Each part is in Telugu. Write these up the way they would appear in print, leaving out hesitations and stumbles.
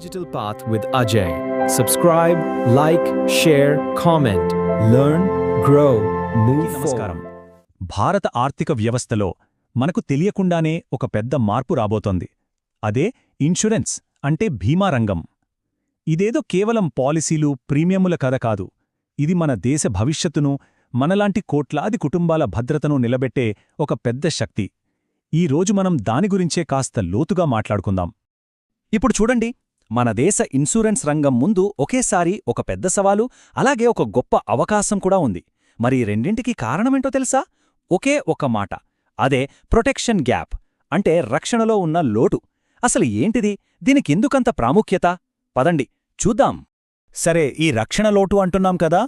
Digital Path with Ajay. Subscribe, like, share, comment, learn, grow, move నమస్కారం. forward. భారత ఆర్థిక వ్యవస్థలో మనకు తెలియకుండానే ఒక పెద్ద మార్పు రాబోతోంది. అదే ఇన్షురెన్స్ అంటే బీమా రంగం. ఇదేదో కేవలం పాలసీలు, ప్రీమియముల కథ కాదు. ఇది మన దేశ భవిష్యత్తును, మనలాంటి కోట్లాది కుటుంబాల భద్రతను నిలబెట్టే ఒక పెద్ద శక్తి. ఈ రోజు మనం దాని గురించే కాస్త లోతుగా మాట్లాడుకుందాం. ఇప్పుడు చూడండి, మన దేశ ఇన్సూరెన్స్ రంగం ముందు ఒకేసారి ఒక పెద్ద సవాలు, అలాగే ఒక గొప్ప అవకాశం కూడా ఉంది. మరి ఈ రెండింటికి కారణమేంటో తెలుసా? ఒకే ఒక మాట, అదే ప్రొటెక్షన్ గ్యాప్, అంటే రక్షణలో ఉన్న లోటు. అసలు ఏంటిది? దీనికెందుకంత ప్రాముఖ్యత? పదండి చూద్దాం. సరే, ఈ రక్షణ లోటు అంటున్నాం కదా,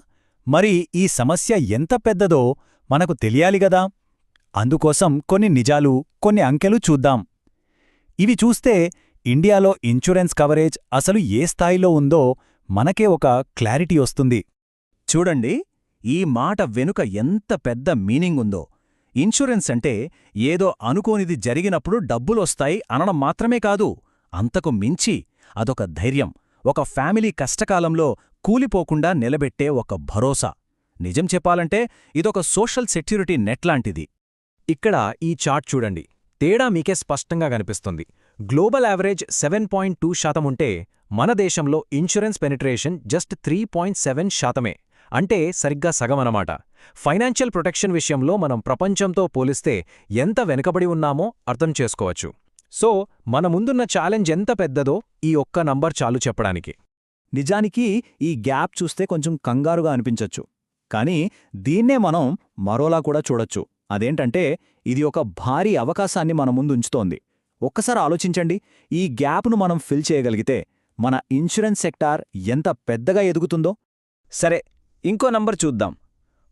మరి ఈ సమస్య ఎంత పెద్దదో మనకు తెలియాలిగదా. అందుకోసం కొన్ని నిజాలు, కొన్ని అంకెలు చూద్దాం. ఇవి చూస్తే ఇండియాలో ఇన్సూరెన్స్ కవరేజ్ అసలు ఏ స్థాయిలో ఉందో మనకే ఒక క్లారిటీ వస్తుంది. చూడండి, ఈ మాట వెనుక ఎంత పెద్ద మీనింగ్ ఉందో. ఇన్సూరెన్స్ అంటే ఏదో అనుకోనిది జరిగినప్పుడు డబ్బులొస్తాయి అనడం మాత్రమే కాదు, అంతకు మించి అదొక ధైర్యం, ఒక ఫ్యామిలీ కష్టకాలంలో కూలిపోకుండా నిలబెట్టే ఒక భరోసా. నిజం చెప్పాలంటే ఇదొక సోషల్ సెక్యూరిటీ నెట్ లాంటిది. ఇక్కడ ఈ చార్ట్ చూడండి, తేడా మీకే స్పష్టంగా కనిపిస్తుంది. గ్లోబల్ యావరేజ్ 7.2% ఉంటే మన దేశంలో ఇన్సూరెన్స్ పెనిట్రేషన్ జస్ట్ 3.7%. అంటే సరిగ్గా సగమనమాట. ఫైనాన్షియల్ ప్రొటెక్షన్ విషయంలో మనం ప్రపంచంతో పోలిస్తే ఎంత వెనుకబడి ఉన్నామో అర్థం చేసుకోవచ్చు. సో మన ముందున్న ఛాలెంజ్ ఎంత పెద్దదో ఈ ఒక్క నంబర్ చాలు చెప్పడానికి. నిజానికి ఈ గ్యాప్ చూస్తే కొంచెం కంగారుగా అనిపించొచ్చు, కానీ దీన్నే మనం మరోలా కూడా చూడొచ్చు. అదేంటంటే ఇది ఒక భారీ అవకాశాన్ని మన ముందు ఉంచుతోంది. ఒక్కసారి ఆలోచించండి, ఈ గ్యాప్ను మనం ఫిల్ చేయగలిగితే మన ఇన్సూరెన్స్ సెక్టార్ ఎంత పెద్దగా ఎదుగుతుందో. సరే, ఇంకో నంబర్ చూద్దాం.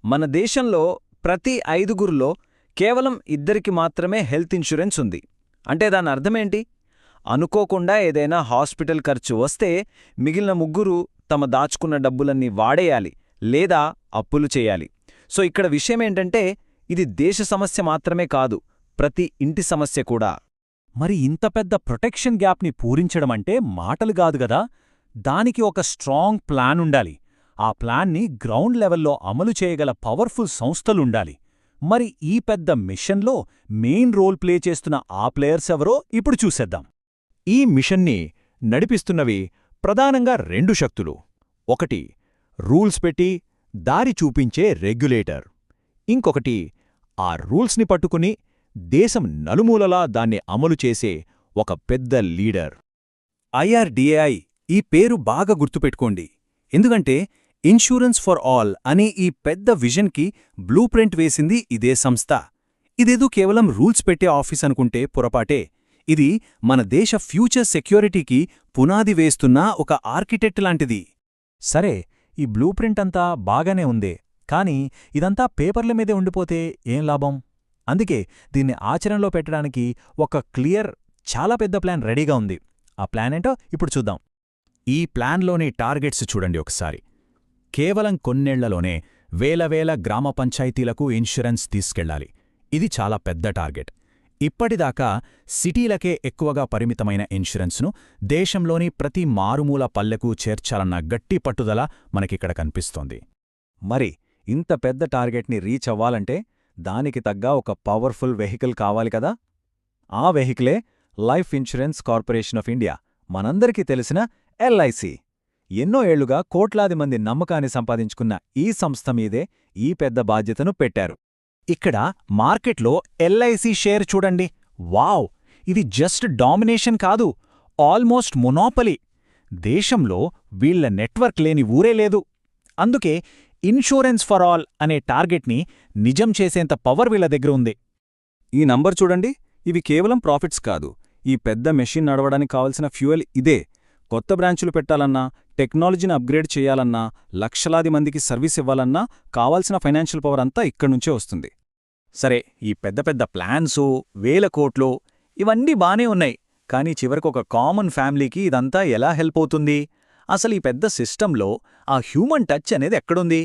మన దేశంలో ప్రతి 5గురిలో కేవలం 2కి మాత్రమే హెల్త్ ఇన్సూరెన్స్ ఉంది. అంటే దాని అర్థమేంటి? అనుకోకుండా ఏదైనా హాస్పిటల్ ఖర్చు వస్తే మిగిలిన 3 తమ దాచుకున్న డబ్బులన్నీ వాడేయాలి లేదా అప్పులు చేయాలి. సో ఇక్కడ విషయమేంటంటే ఇది దేశ సమస్య మాత్రమే కాదు, ప్రతి ఇంటి సమస్య కూడా. మరి ఇంత పెద్ద ప్రొటెక్షన్ గ్యాప్ని పూరించడమంటే మాటలు కాదుగదా. దానికి ఒక స్ట్రాంగ్ ప్లాన్ ఉండాలి. ఆ ప్లాన్ని గ్రౌండ్ లెవెల్లో అమలు చేయగల పవర్ఫుల్ సంస్థలుండాలి. మరి ఈ పెద్ద మిషన్లో మెయిన్ రోల్ ప్లే చేస్తున్న ఆ ప్లేయర్స్ ఎవరో ఇప్పుడు చూసేద్దాం. ఈ మిషన్ని నడిపిస్తున్నవి ప్రధానంగా 2 శక్తులు. ఒకటి రూల్స్ పెట్టి దారి చూపించే రెగ్యులేటర్, ఇంకొకటి ఆ రూల్స్ని పట్టుకుని దేశం నలుమూలలా దాన్ని అమలు చేసే ఒక పెద్ద లీడర్. IRDAI ఈ పేరు బాగా గుర్తుపెట్టుకోండి, ఎందుకంటే ఇన్సూరెన్స్ ఫర్ ఆల్ అనే ఈ పెద్ద విజన్కి బ్లూ ప్రింట్ వేసింది ఇదే సంస్థ. ఇదేదో కేవలం రూల్స్ పెట్టే ఆఫీస్ అనుకుంటే పొరపాటే. ఇది మన దేశ ఫ్యూచర్ సెక్యూరిటీకి పునాది వేస్తున్న ఒక ఆర్కిటెక్ట్ లాంటిది. సరే, ఈ బ్లూ ప్రింట్ అంతా బాగానే ఉందే, కానీ ఇదంతా పేపర్ల మీదే ఉండిపోతే ఏం లాభం? అందుకే దీన్ని ఆచరణలో పెట్టడానికి ఒక క్లియర్, చాలా పెద్ద ప్లాన్ రెడీగా ఉంది. ఆ ప్లాన్ ఏంటో ఇప్పుడు చూద్దాం. ఈ ప్లాన్లోని టార్గెట్స్ చూడండి ఒకసారి. కేవలం కొన్నేళ్లలోనే వేల గ్రామ పంచాయతీలకు ఇన్సూరెన్స్ తీసుకెళ్లాలి. ఇది చాలా పెద్ద టార్గెట్. ఇప్పటిదాకా సిటీలకే ఎక్కువగా పరిమితమైన ఇన్సూరెన్స్ను దేశంలోని ప్రతి మారుమూల పల్లెకు చేర్చాలన్న గట్టి పట్టుదల మనకిక్కడ కనిపిస్తోంది. మరి ఇంత పెద్ద టార్గెట్ని రీచ్ అవ్వాలంటే దానికి తగ్గ ఒక పవర్ఫుల్ వెహికల్ కావాలి కదా. ఆ వెహికలే life insurance corporation of India, మనందరికీ తెలిసిన LIC. ఎన్నో ఏళ్లుగా కోట్లాది మంది నమ్మకాన్ని సంపాదించుకున్న ఈ సంస్థ మీదే ఈ పెద్ద బాధ్యతను పెట్టారు. ఇక్కడ మార్కెట్లో LIC షేర్ చూడండి. వావ్! ఇది జస్ట్ డామినేషన్ కాదు, ఆల్మోస్ట్ మొనోపలీ. దేశంలో వీళ్ల నెట్వర్క్ లేని ఊరే లేదు. అందుకే ఇన్సూరెన్స్ ఫర్ ఆల్ అనే టార్గెట్ని నిజం చేసేంత పవర్ వీళ్ల దగ్గర ఉంది. ఈ నంబర్ చూడండి, ఇవి కేవలం ప్రాఫిట్స్ కాదు, ఈ పెద్ద మెషిన్ నడవడానికి కావలసిన ఫ్యూయల్ ఇదే. కొత్త బ్రాంచులు పెట్టాలన్నా, టెక్నాలజీని అప్గ్రేడ్ చేయాలన్నా, లక్షలాది మందికి సర్వీస్ ఇవ్వాలన్నా కావాల్సిన ఫైనాన్షియల్ పవర్ అంతా ఇక్కడ్నుంచే వస్తుంది. సరే, ఈ పెద్ద పెద్ద ప్లాన్సు, 1000 కోట్లు ఇవన్నీ బానే ఉన్నాయి, కానీ చివరికొక కామన్ ఫ్యామిలీకి ఇదంతా ఎలా హెల్ప్ అవుతుంది? అసలు ఈ పెద్ద సిస్టంలో ఆ హ్యూమన్ టచ్ అనేది ఎక్కడుంది?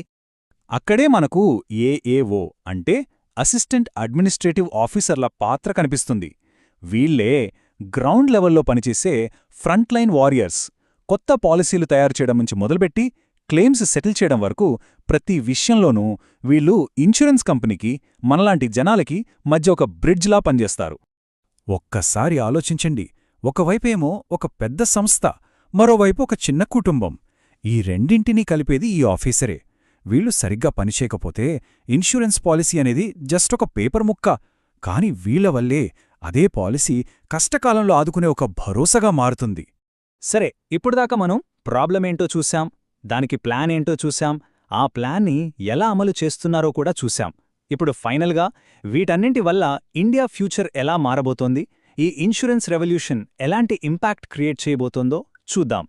అక్కడే మనకు AAO అంటే అసిస్టెంట్ అడ్మినిస్ట్రేటివ్ ఆఫీసర్ల పాత్ర కనిపిస్తుంది. వీళ్లే గ్రౌండ్ లెవెల్లో పనిచేసే ఫ్రంట్లైన్ వారియర్స్, కొత్త పాలసీలు తయారు చేయడం నుంచి మొదలుపెట్టి క్లెయిమ్స్ సెటిల్ చేయడం వరకు ప్రతి విషయంలోనూ వీళ్ళు ఇన్సూరెన్స్ కంపెనీకి మనలాంటి జనాలకి మధ్య ఒక బ్రిడ్జ్లా పనిచేస్తారు. ఒక్కసారి ఆలోచించండి, ఒకవైపేమో ఒక పెద్ద సంస్థ, మరోవైపు ఒక చిన్న కుటుంబం. ఈ రెండింటినీ కలిపేది ఈ ఆఫీసరే. వీళ్ళు సరిగ్గా పనిచేయకపోతే ఇన్సూరెన్స్ పాలసీ అనేది జస్ట్ ఒక పేపర్ ముక్క, కాని వీళ్ల వల్లే అదే పాలసీ కష్టకాలంలో ఆదుకునే ఒక భరోసాగా మారుతుంది. సరే, ఇప్పుడుదాకా మనం ప్రాబ్లమేంటో చూశాం, దానికి ప్లాన్ ఏంటో చూశాం, ఆ ప్లాన్ని ఎలా అమలు చేస్తున్నారో కూడా చూశాం. ఇప్పుడు ఫైనల్గా వీటన్నింటి వల్ల ఇండియా ఫ్యూచర్ ఎలా మారబోతోంది, ఈ ఇన్సూరెన్స్ రెవల్యూషన్ ఎలాంటి ఇంపాక్ట్ క్రియేట్ చేయబోతోందో చూద్దాం.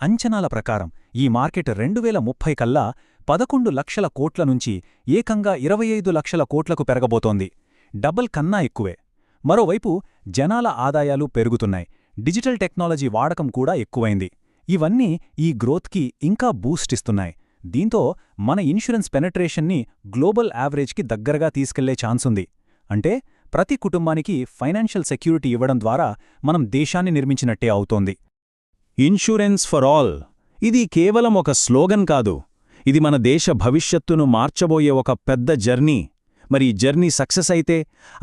అంచనాల ప్రకారం ఈ మార్కెట్ 2030 కల్లా 11 లక్షల కోట్ల నుంచి ఏకంగా 25 లక్షల కోట్లకు పెరగబోతోంది. డబుల్ కన్నా ఎక్కువే. మరోవైపు జనాల ఆదాయాలు పెరుగుతున్నాయి, డిజిటల్ టెక్నాలజీ వాడకం కూడా ఎక్కువైంది. ఇవన్నీ ఈ గ్రోత్కి ఇంకా బూస్ట్ ఇస్తున్నాయి. దీంతో మన ఇన్సూరెన్స్ పెనట్రేషన్ని గ్లోబల్ యావరేజ్కి దగ్గరగా తీసుకెళ్లే ఛాన్సుంది. అంటే ప్రతి కుటుంబానికి ఫైనాన్షియల్ సెక్యూరిటీ ఇవ్వడం ద్వారా మనం దేశాన్ని నిర్మించినట్టే అవుతోంది. ఇన్సూరెన్స్ ఫర్ ఆల్ ఇది కేవలం ఒక స్లోగన్ కాదు, ఇది మన దేశ భవిష్యత్తును మార్చబోయే ఒక పెద్ద జర్నీ. మరి ఈ జర్నీ సక్సెస్ అయితే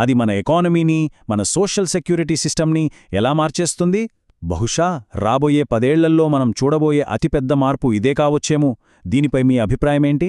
అది మన ఎకానమీని, మన సోషల్ సెక్యూరిటీ సిస్టమ్ని ఎలా మార్చేస్తుంది? బహుశా రాబోయే 10 ఏళ్లలో మనం చూడబోయే అతిపెద్ద మార్పు ఇదే కావచ్చేమో. దీనిపై మీ అభిప్రాయమేంటి?